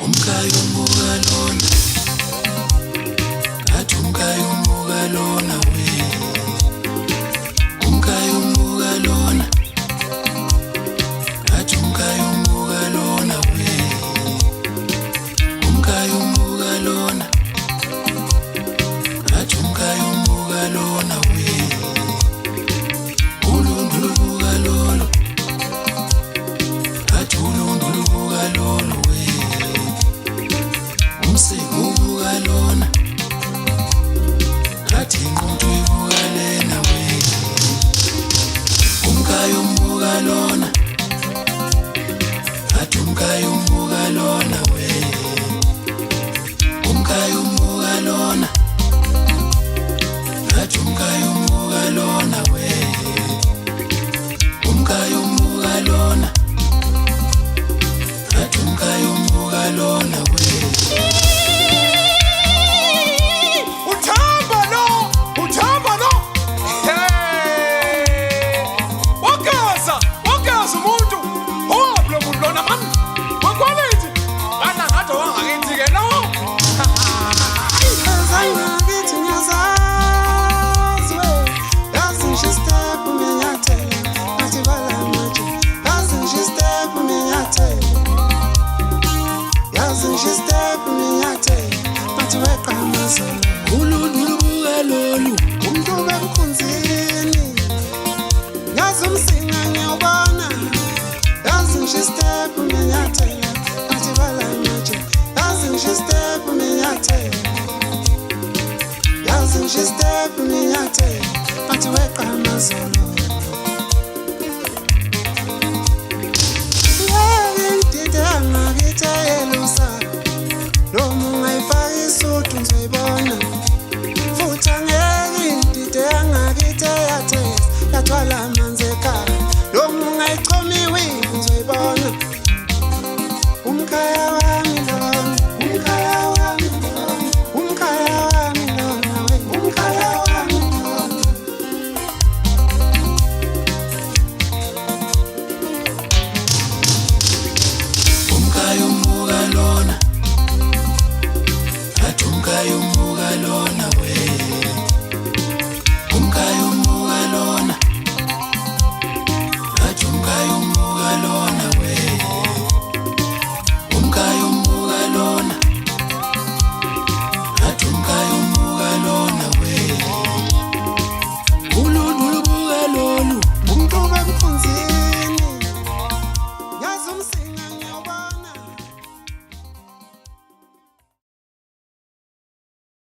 Umkayo umukalona, athi umkayo umukalona we. Umkayo umukalona, athi umkayo umukalona we. Umkayo umukalona, athi umkayo umukalona we. Ulundu lubukalolo, athi ulundu lubukalolo we. Umsingo ubukalona, athi inquthu ibukalena we. Umkayo umukalona, athi umkayo umukalona we. Umkayo umukalona, athi umkayo umukalona we. Umkayo umukalona, athi umkayo umukalona we. Uthamba lo. Hey! Wakaza umuntu. Lo muntu lona man. Wakwalethi. Bana ngathi wangakithi ke no. Ulundu lubukalolo, Umuntu bemkhunzini yazi umsinga ngiyawubona yazi ngisho step umenyathela athi bala manje yazi ngisho step umenyathela yazi ngisho step umenyathela athi weqa amazolo ngidide angakithayelusa lo mungayifaka isuthu ngizoyibona futhi angeke ngidide angakithe yathwala